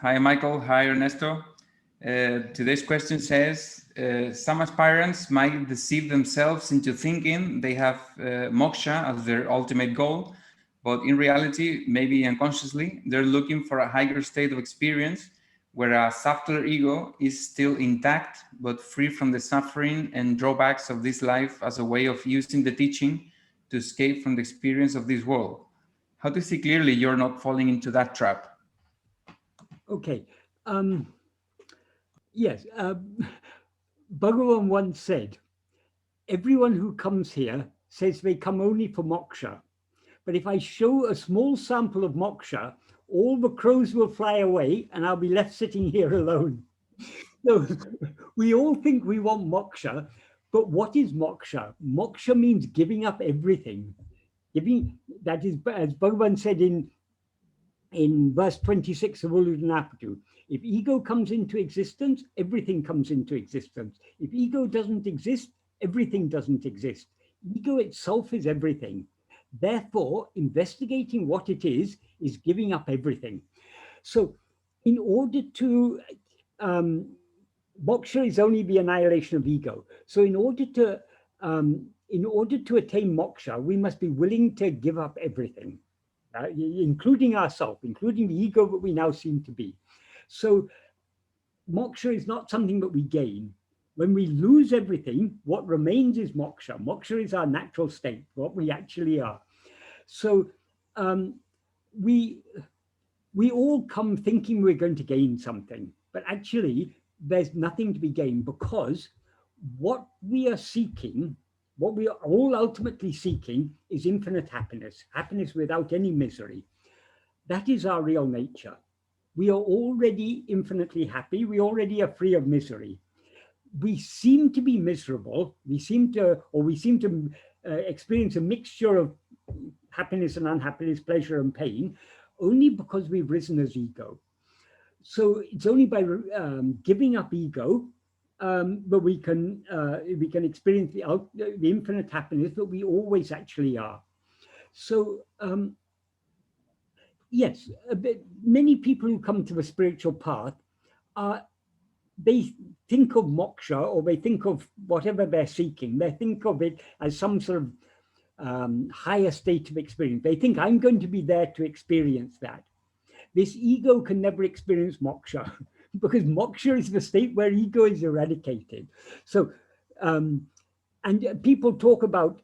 Hi, Michael. Hi, Ernesto. Today's question says, some aspirants might deceive themselves into thinking they have moksha as their ultimate goal, but in reality, maybe unconsciously, they're looking for a higher state of experience where a subtler ego is still intact, but free from the suffering and drawbacks of this life as a way of using the teaching to escape from the experience of this world. How to see clearly you're not falling into that trap? Okay. Yes. Bhagavan once said, everyone who comes here says they come only for moksha. But if I show a small sample of moksha, all the crows will fly away and I'll be left sitting here alone. So we all think we want moksha, but what is moksha? Moksha means giving up everything. That is, as Bhagavan said in verse 26 of Uḷḷadu Nāṛpadu, if ego comes into existence, everything comes into existence. If ego doesn't exist, everything doesn't exist. Ego itself is everything. Therefore, investigating what it is giving up everything. So in order to, moksha is only the annihilation of ego. So in order to attain moksha, we must be willing to give up everything. Including ourselves, including the ego that we now seem to be. So moksha is not something that we gain. When we lose everything, what remains is moksha. Moksha is our natural state, what we actually are. So we all come thinking we're going to gain something, but actually there's nothing to be gained, because what we are seeking, what we are all ultimately seeking, is infinite happiness, happiness without any misery. That is our real nature. We are already infinitely happy. We already are free of misery. We seem to be miserable. We seem to experience a mixture of happiness and unhappiness, pleasure and pain, only because we've risen as ego. So it's only by giving up ego but we can experience the infinite happiness that we always actually are. So yes, many people who come to the spiritual path they think of moksha, or they think of whatever they're seeking. They think of it as some sort of higher state of experience. They think, I'm going to be there to experience that. This ego can never experience moksha, because moksha is the state where ego is eradicated. So, and people talk about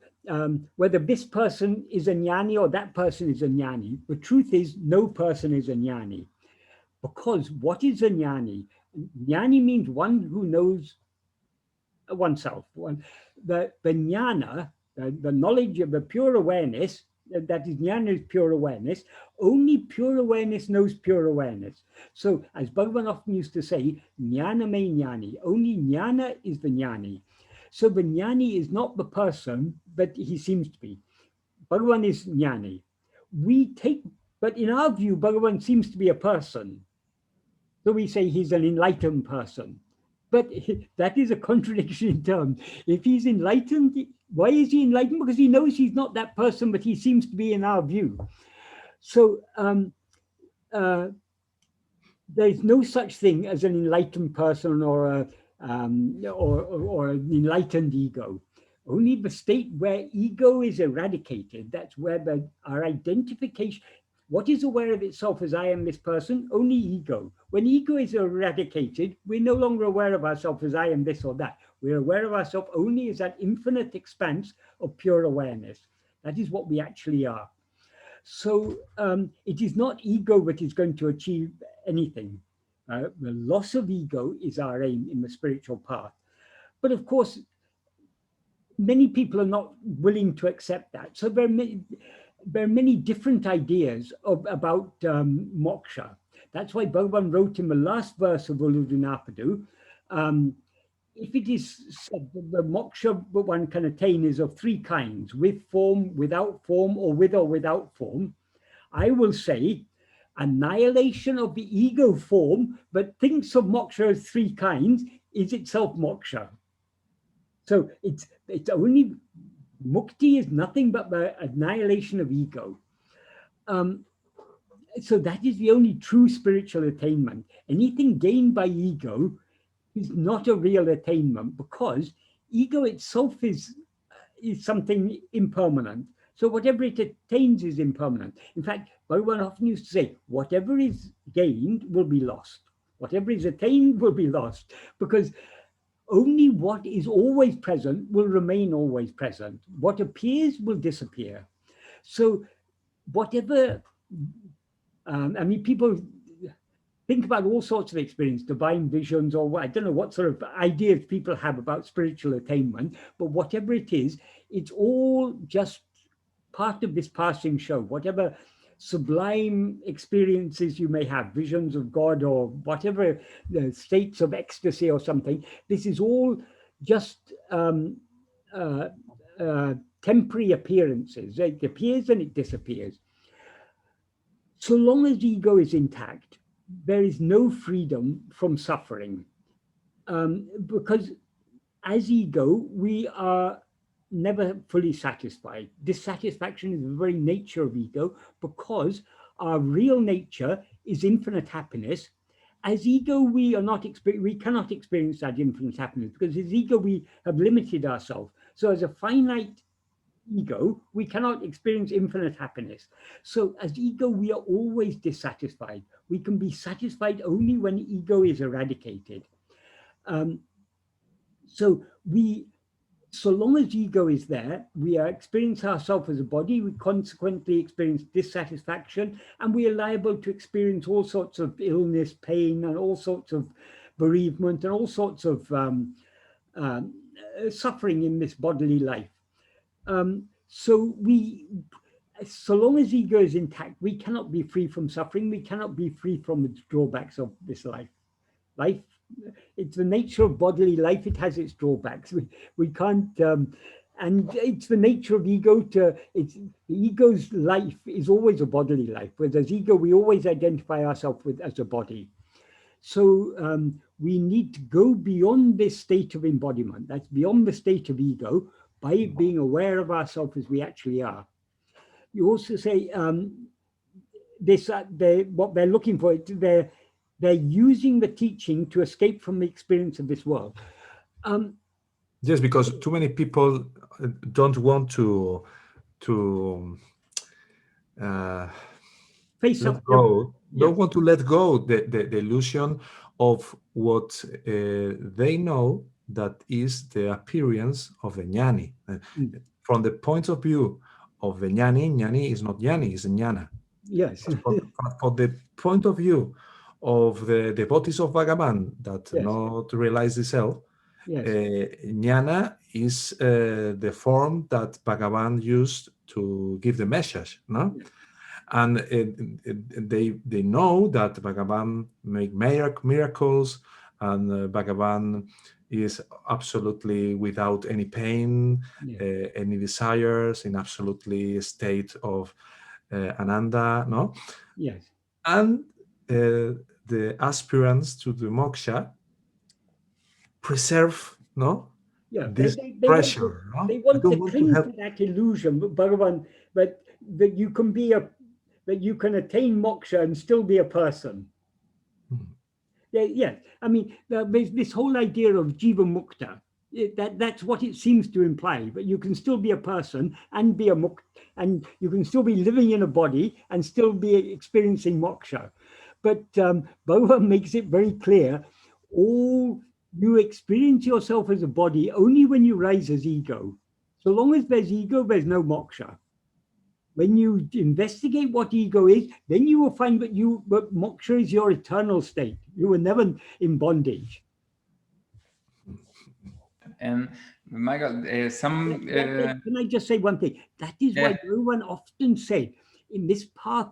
whether this person is a jnani or that person is a jnani. The truth is, no person is a jnani. Because what is a jnani? Jnani means one who knows oneself. The jnana, the knowledge of the pure awareness, that is, jnana is pure awareness. Only pure awareness knows pure awareness. So as Bhagavan often used to say, jnana me jnani. Only jnana is the jnani. So the jnani is not the person, but he seems to be. Bhagavan is jnani. But in our view, Bhagavan seems to be a person. So we say he's an enlightened person. But that is a contradiction in terms. If he's enlightened, why is he enlightened? Because he knows he's not that person, but he seems to be in our view. So there's no such thing as an enlightened person or an enlightened ego. Only the state where ego is eradicated, that's where our identification. What is aware of itself as I am this person? Only ego. When ego is eradicated, we're no longer aware of ourselves as I am this or that. We're aware of ourselves only as that infinite expanse of pure awareness. That is what we actually are. So it is not ego that is going to achieve anything. The loss of ego is our aim in the spiritual path. But of course, many people are not willing to accept that. So there are many different ideas about moksha. That's why Bhagavan wrote in the last verse of Uḷḷadu Nāṛpadu, if it is said that the moksha that one can attain is of three kinds, with form, without form, or without form, I will say annihilation of the ego form that thinks of moksha as three kinds is itself moksha. So it's only, mukti is nothing but the annihilation of ego. So that is the only true spiritual attainment. Anything gained by ego is not a real attainment, because ego itself is something impermanent. So whatever it attains is impermanent. In fact, Bhagavan often used to say, whatever is gained will be lost. Whatever is attained will be lost, because only what is always present will remain always present. What appears will disappear. So whatever, I mean, people think about all sorts of experience, divine visions, or I don't know what sort of ideas people have about spiritual attainment, but whatever it is, it's all just part of this passing show. Whatever sublime experiences you may have, visions of God or whatever, states of ecstasy or something, this is all just temporary appearances. It appears and it disappears. So long as ego is intact, there is no freedom from suffering, because as ego, we are never fully satisfied. Dissatisfaction is the very nature of ego, because our real nature is infinite happiness. As ego, we cannot experience that infinite happiness, because as ego, we have limited ourselves. So as a finite ego, we cannot experience infinite happiness. So as ego, we are always dissatisfied. We can be satisfied only when ego is eradicated. So long as ego is there, we experience ourselves as a body, we consequently experience dissatisfaction, and we are liable to experience all sorts of illness, pain, and all sorts of bereavement, and all sorts of suffering in this bodily life. So long as ego is intact, we cannot be free from suffering. We cannot be free from the drawbacks of this life. Life, it's the nature of bodily life. It has its drawbacks. We can't, and it's the nature of ego the ego's life is always a bodily life. Whereas as ego, we always identify ourselves as a body. So we need to go beyond this state of embodiment. That's beyond the state of ego, by being aware of ourselves as we actually are. You also say what they're looking for, they're using the teaching to escape from the experience of this world. Yes, because too many people don't want to face let up. go. Don't want to let go the illusion of what they know that is the appearance of the jnani. From the point of view of the jnani is not jnani, it's a nyana. Yes. For the point of view of the devotees of Bhagavan that not realize the self, nyana is the form that Bhagavan used to give the message, no? Yes. And they know that Bhagavan make miracles, and Bhagavan is absolutely without any pain, any desires, in absolutely state of ananda, no? Yes. And the aspirants to the moksha preserve, no? Yeah, This pressure. They want to cling to that illusion, but Bhagavan, that you can that you can attain moksha and still be a person. Yes, I mean, there's this whole idea of jiva mukta. That's what it seems to imply. But you can still be a person and be a mukta, and you can still be living in a body and still be experiencing moksha. But Bhagavan makes it very clear: you experience yourself as a body only when you rise as ego. So long as there's ego, there's no moksha. When you investigate what ego is, then you will find that moksha is your eternal state. You were never in bondage. And Michael, can I just say one thing? That is why everyone often said, in this path,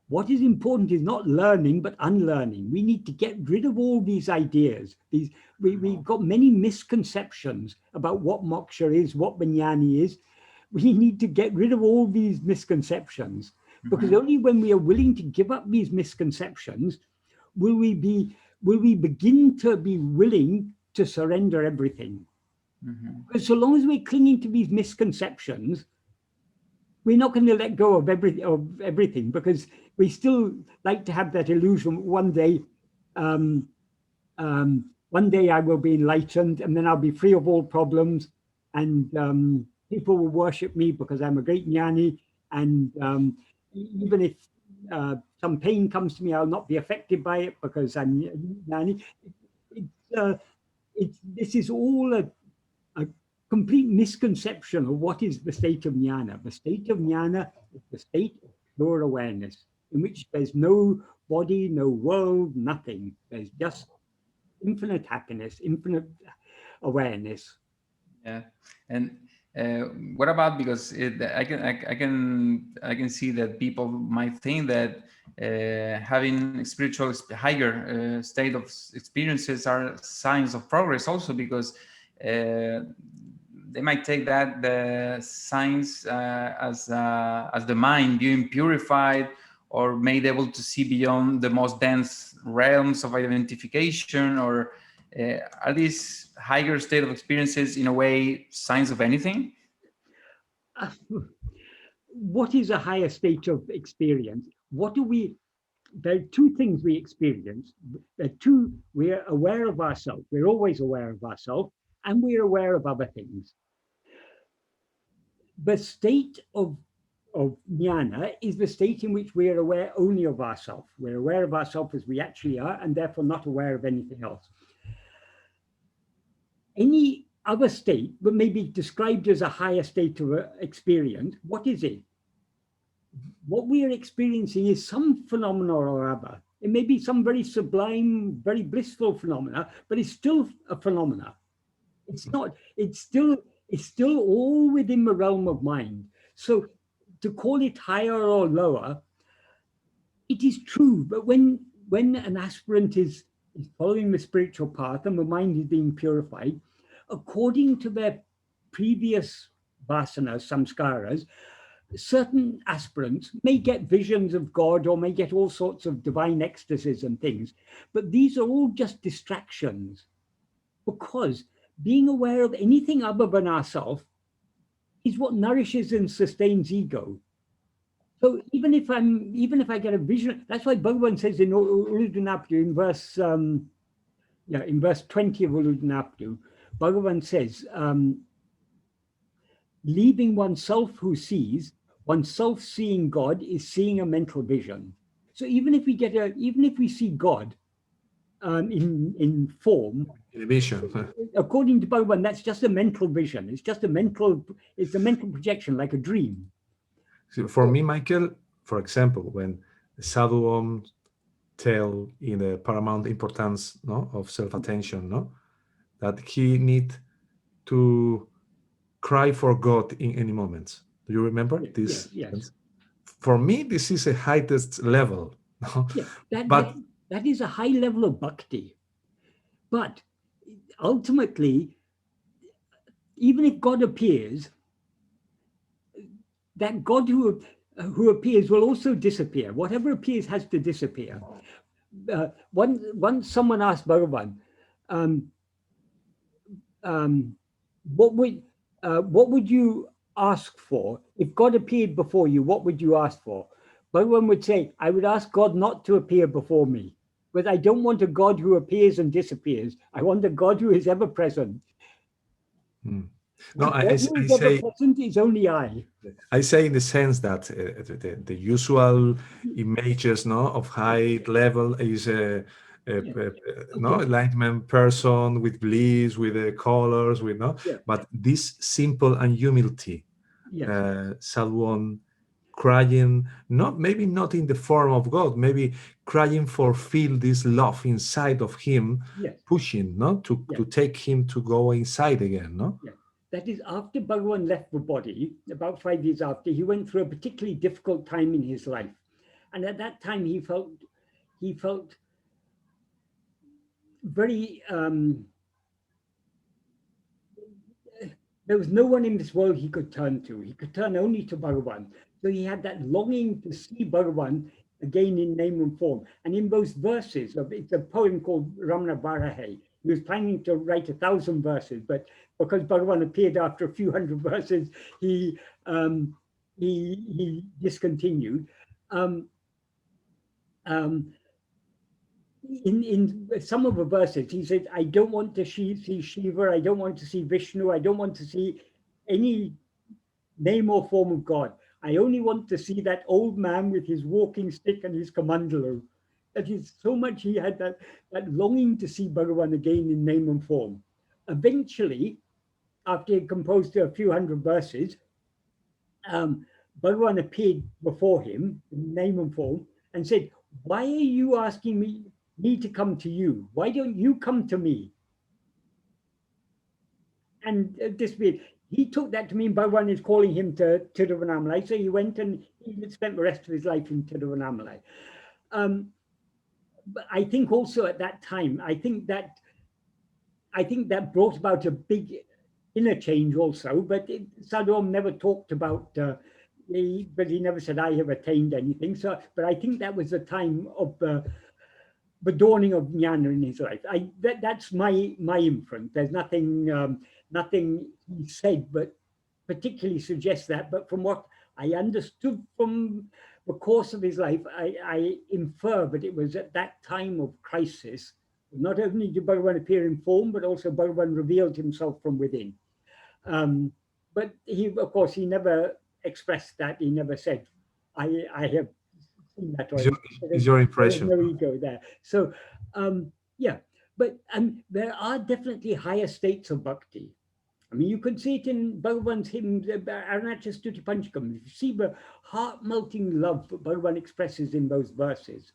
what is important is not learning, but unlearning. We need to get rid of all these ideas. We've got many misconceptions about what moksha is, what jnani is. We need to get rid of all these misconceptions, because only when we are willing to give up these misconceptions will we begin to be willing to surrender everything. Because so long as we're clinging to these misconceptions, we're not going to let go of everything, because we still like to have that illusion. One day I will be enlightened, and then I'll be free of all problems, and people will worship me because I'm a great jnani. And even if some pain comes to me, I'll not be affected by it because I'm jnani. This is all a complete misconception of what is the state of jnana. The state of jnana is the state of pure awareness, in which there's no body, no world, nothing. There's just infinite happiness, infinite awareness. Yeah, and what about, because I can see that people might think that having spiritual higher state of experiences are signs of progress also, because they might take that the signs as the mind being purified, or made able to see beyond the most dense realms of identification, or are these higher state of experiences in a way signs of anything? What is a higher state of experience? There are two things we experience. We're aware of ourselves. We're always aware of ourselves, and we're aware of other things. The state of jnana is the state in which we are aware only of ourselves. We're aware of ourselves as we actually are, and therefore not aware of anything else. Any other state that may be described as a higher state of experience, what is it? What we are experiencing is some phenomena or other. It may be some very sublime, very blissful phenomena, but it's still a phenomena. It's not, it's still all within the realm of mind. So to call it higher or lower, it is true, but when an aspirant is following the spiritual path and the mind is being purified, according to their previous vasanas, samskaras, certain aspirants may get visions of God or may get all sorts of divine ecstasies and things, but these are all just distractions, because being aware of anything other than ourselves is what nourishes and sustains ego. So even if I get a vision, that's why Bhagavan says in Uḷḷadu Nāṛpadu, in verse 20 of Uḷḷadu Nāṛpadu, Bhagavan says, leaving oneself who sees, oneself seeing God is seeing a mental vision. So even if we see God in form, In a vision. according to Bhagavan, that's just a mental vision. It's a mental projection, like a dream. So for me, Michael, for example, when Sadhu Om tell in the paramount importance of self-attention, that he need to cry for God in any moment. Do you remember this? Yes. For me, this is a highest level. Yeah, that is a high level of bhakti. But ultimately, even if God appears, that God who appears will also disappear. Whatever appears has to disappear. Once someone asked Bhagavan, what would you ask for if God appeared before you? What would you ask for? Bhagavan would say, I would ask God not to appear before me, but I don't want a God who appears and disappears. I want a God who is ever present. No, I say present is only I. I say in the sense that the usual images of high level is enlightenment person with bliss, with the colors, but this simple and humility, Sadhu crying, maybe not in the form of God, maybe crying for feel this love inside of him, pushing, to take him to go inside again, That is, after Bhagavan left the body, about 5 years after, he went through a particularly difficult time in his life. And at that time, he felt very, there was no one in this world he could turn to. He could turn only to Bhagavan. So he had that longing to see Bhagavan again in name and form. And in those verses, it's a poem called Ramana Barahe. He was planning to write 1,000 verses, but because Bhagavan appeared after a few hundred verses, he he discontinued. In some of the verses, he said, I don't want to see Shiva, I don't want to see Vishnu, I don't want to see any name or form of God. I only want to see that old man with his walking stick and his kamandalu. That is so much he had that longing to see Bhagavan again in name and form. Eventually, after he had composed a few hundred verses, Bhagavan appeared before him in name and form and said, why are you asking me to come to you? Why don't you come to me? And he took that to mean Bhagavan is calling him to Tiruvannamalai. So he went and he spent the rest of his life in Tiruvannamalai. But I think also at that time, I think that brought about a big inner change also. But Sadhguru never talked about, but he never said, I have attained anything. So, but I think that was the time of the dawning of nyana in his life. That's my imprint. There's nothing he said, but particularly suggests that. But from what I understood from the course of his life, I infer that it was at that time of crisis, not only did Bhagavan appear in form, but also Bhagavan revealed himself from within. But he, of course, he never expressed that. He never said, I have seen that. Is your impression. There's no ego there. So, yeah, but there are definitely higher states of bhakti. I mean, you can see it in Bhagavan's hymns, Arunachal Stuti Panchakam. You see the heart-melting love that Bhagavan expresses in those verses.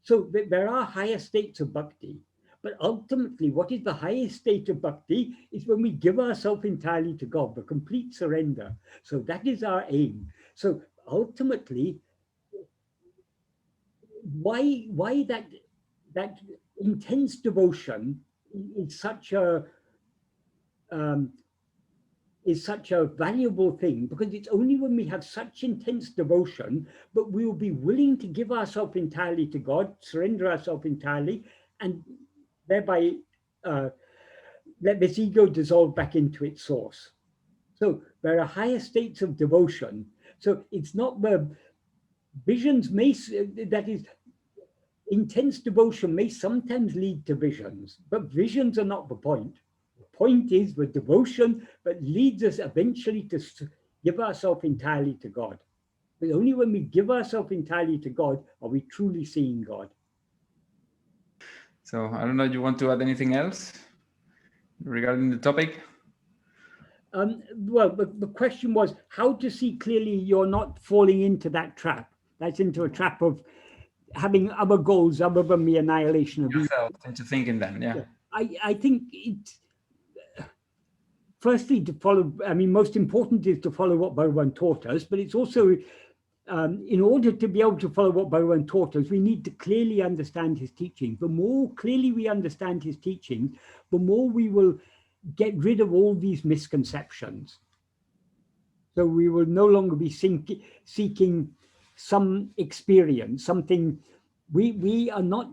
So there are higher states of bhakti. But ultimately, what is the highest state of bhakti is when we give ourselves entirely to God, the complete surrender. So that is our aim. So ultimately, why that intense devotion is such a valuable thing, because it's only when we have such intense devotion, but we will be willing to give ourselves entirely to God, surrender ourselves entirely, and thereby let this ego dissolve back into its source. So there are higher states of devotion. So it's not the visions that is, intense devotion may sometimes lead to visions, but visions are not the point. The point is the devotion that leads us eventually to give ourselves entirely to God. But only when we give ourselves entirely to God are we truly seeing God. So I don't know, you want to add anything else regarding the topic? Well, the question was how to see clearly you're not falling into that trap. That's into a trap of having other goals other than the annihilation of yourself into thinking them. Yeah. I think it's firstly to follow. I mean, most important is to follow what Bhagavan taught us, but it's also in order to be able to follow what Bhagavan taught us, we need to clearly understand his teaching. The more clearly we understand his teaching, the more we will get rid of all these misconceptions. So we will no longer be seeking some experience, something. We are not,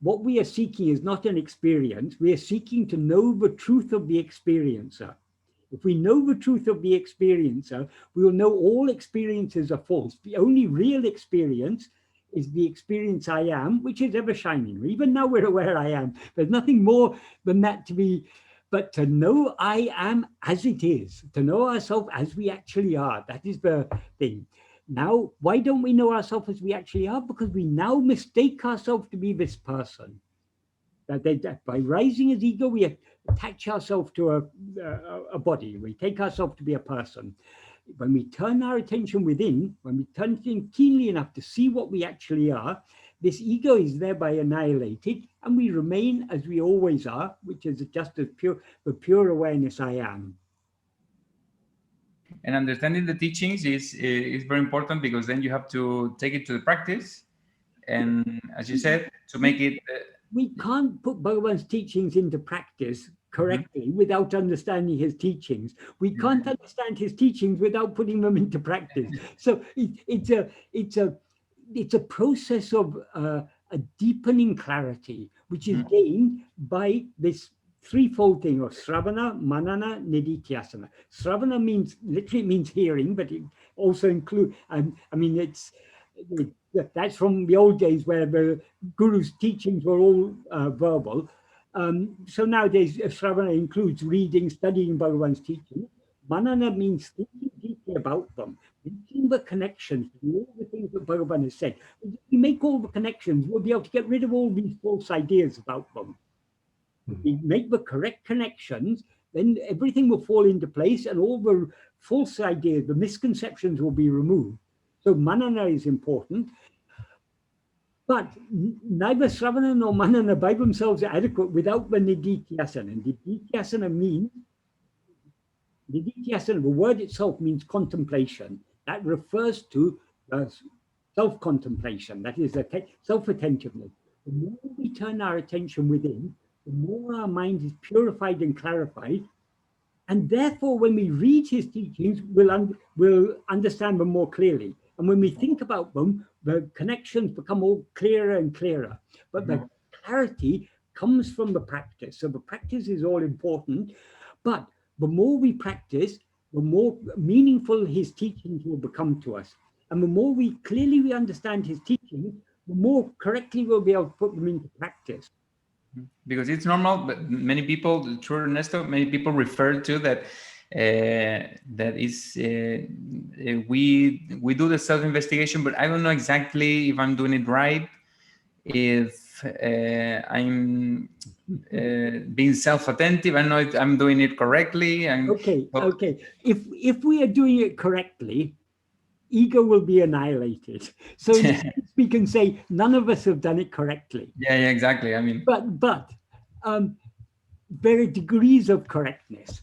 what we are seeking is not an experience. We are seeking to know the truth of the experiencer. If we know the truth of the experiencer, we will know all experiences are false. The only real experience is the experience I am, which is ever shining. Even now we're aware I am. There's nothing more than that to be, but to know I am as it is, to know ourselves as we actually are. That is the thing. Now, why don't we know ourselves as we actually are? Because we now mistake ourselves to be this person. That by rising as ego, we attach ourselves to a body. We take ourselves to be a person. When we turn our attention within, when we turn in keenly enough to see what we actually are, this ego is thereby annihilated, and we remain as we always are, which is just as pure, the pure awareness I am. And understanding the teachings is very important, because then you have to take it to the practice. And as you said, to make it... we can't put Bhagavan's teachings into practice correctly without understanding his teachings. We can't understand his teachings without putting them into practice. So it's a process of a deepening clarity, which is gained by this threefold thing of Sravana, Manana, Nididhyasana. Sravana literally means hearing, but it also includes, that's from the old days where the Guru's teachings were all verbal. So nowadays, Sravana includes reading, studying Bhagavan's teaching. Manana means thinking deeply about them, making the connections to all the things that Bhagavan has said. If we make all the connections, we'll be able to get rid of all these false ideas about them. If we make the correct connections, then everything will fall into place and all the false ideas, the misconceptions will be removed. So Manana is important. But neither Sravana nor Manana by themselves are adequate without the Nididhyasana. And Nididhyasana means, the word itself means contemplation. That refers to self-contemplation, that is self-attentiveness. The more we turn our attention within, the more our mind is purified and clarified. And therefore, when we read his teachings, we'll understand them more clearly. And when we think about them, the connections become all clearer and clearer. But the clarity comes from the practice. So the practice is all important. But the more we practice, the more meaningful his teachings will become to us. And the more we clearly understand his teachings, the more correctly we'll be able to put them into practice. Because it's normal, but many people, true Ernesto, many people refer to that we do the self-investigation, but I don't know exactly if I'm doing it right, if I'm being self-attentive. I don't know if I'm doing it correctly. Okay. If we are doing it correctly, ego will be annihilated. So we can say none of us have done it correctly. Yeah, exactly. I mean, but there are degrees of correctness.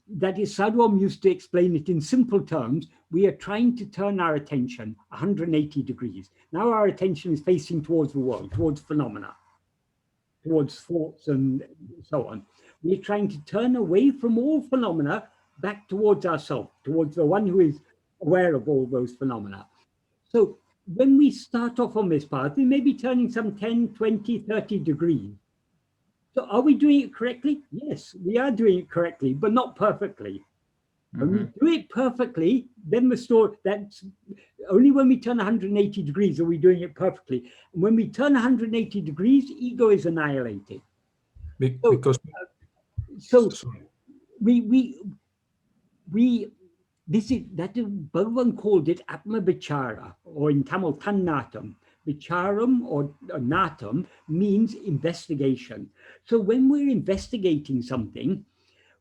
That is, Sadhguru used to explain it in simple terms. We are trying to turn our attention 180 degrees. Now our attention is facing towards the world, towards phenomena, towards thoughts and so on. We're trying to turn away from all phenomena back towards ourselves, towards the one who is aware of all those phenomena. So when we start off on this path, we may be turning some 10, 20, 30 degrees. So are we doing it correctly? Yes, we are doing it correctly, but not perfectly. When we do it perfectly, then that's only when we turn 180 degrees are we doing it perfectly. And when we turn 180 degrees, ego is annihilated. Because Bhagavan called it Atma-vichara, or in Tamil, Tannatam. Vicharam or natam means investigation. So when we're investigating something,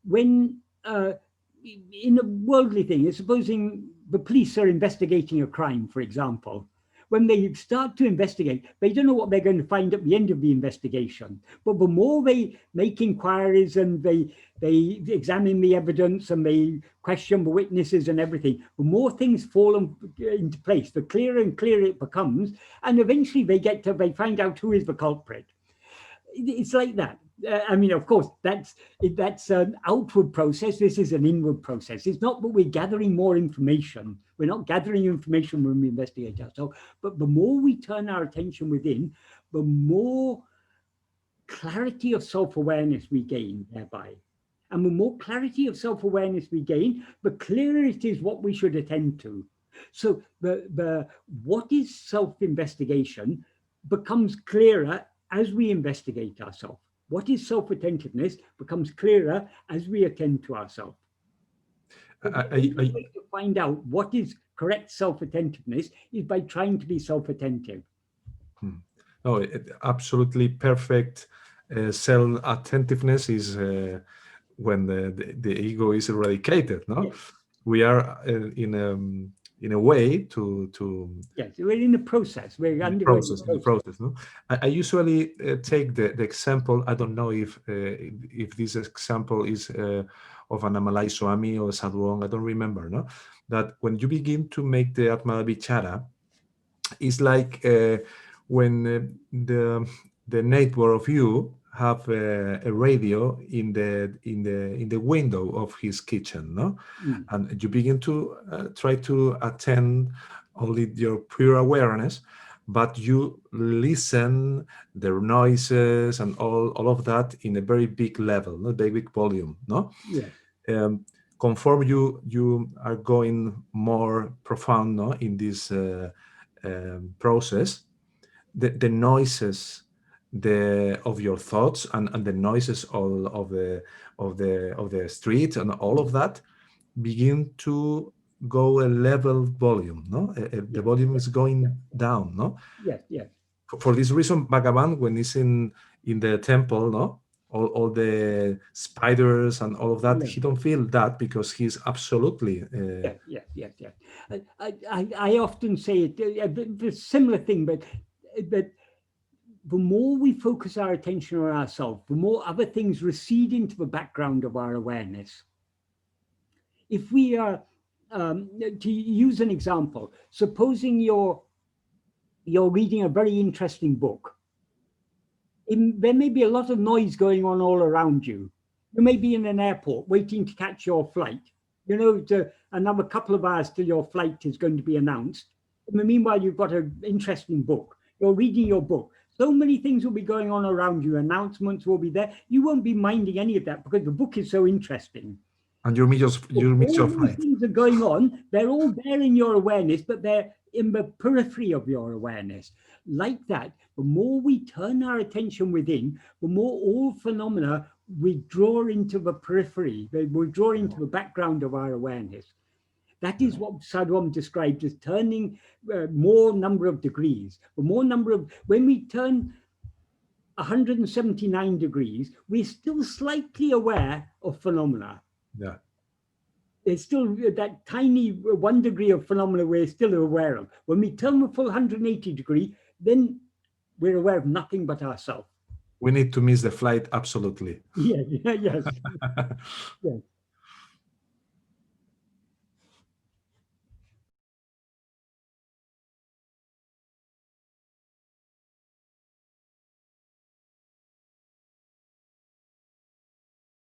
when in a worldly thing, supposing the police are investigating a crime, for example, when they start to investigate, they don't know what they're going to find at the end of the investigation. But the more they make inquiries and they examine the evidence and they question the witnesses and everything, the more things fall into place, the clearer and clearer it becomes. And eventually they find out who is the culprit. It's like that. Of course, that's an outward process. This is an inward process. It's not that we're gathering more information. We're not gathering information when we investigate ourselves. But the more we turn our attention within, the more clarity of self-awareness we gain thereby. And the more clarity of self-awareness we gain, the clearer it is what we should attend to. So what is self-investigation becomes clearer as we investigate ourselves. What is self-attentiveness becomes clearer as we attend to ourselves. The way to find out what is correct self-attentiveness is by trying to be self-attentive. No, absolutely perfect. Self-attentiveness is when the ego is eradicated. No, yes. We are in a way to yes, we're in the process. We're in the process. No, I usually take the example. I don't know if this example is of an Amalai Swami or Sadhguru. I don't remember. No, that when you begin to make the Atma-vichara, it's like when the neighbor of you have a radio in the window of his kitchen, no? And you begin to try to attend only your pure awareness, but you listen the noises and all of that in a very big level, not very big volume, no? Yes. Conform you are going more profound, no, in this process, the noises of your thoughts and the noises of the street and all of that begin to go a level volume, no? The volume is going down, no? Yes, yes. For this reason, Bhagavan, when he's in the temple, no, all the spiders and all of that, he don't feel that because he's absolutely. Yes. I often say it, a similar thing, but the more we focus our attention on ourselves, the more other things recede into the background of our awareness. If we are, to use an example, supposing you're reading a very interesting book. There may be a lot of noise going on all around you. You may be in an airport waiting to catch your flight. You know, to another couple of hours till your flight is going to be announced. In the meanwhile, you've got an interesting book. You're reading your book. So many things will be going on around you. Announcements will be there. You won't be minding any of that because the book is so interesting. And you meet your flight. Things are going on. They're all there in your awareness, but they're in the periphery of your awareness. Like that, the more we turn our attention within, the more all phenomena withdraw into the periphery. They withdraw into the background of our awareness. That is what Sadhguru described as turning more number of degrees. The more number of, when we turn 179 degrees, we're still slightly aware of phenomena. Yeah. There's still that tiny 1 degree of phenomena we're still aware of. When we turn the full 180 degree, then we're aware of nothing but ourselves. We need to miss the flight, absolutely. Yes. Yes.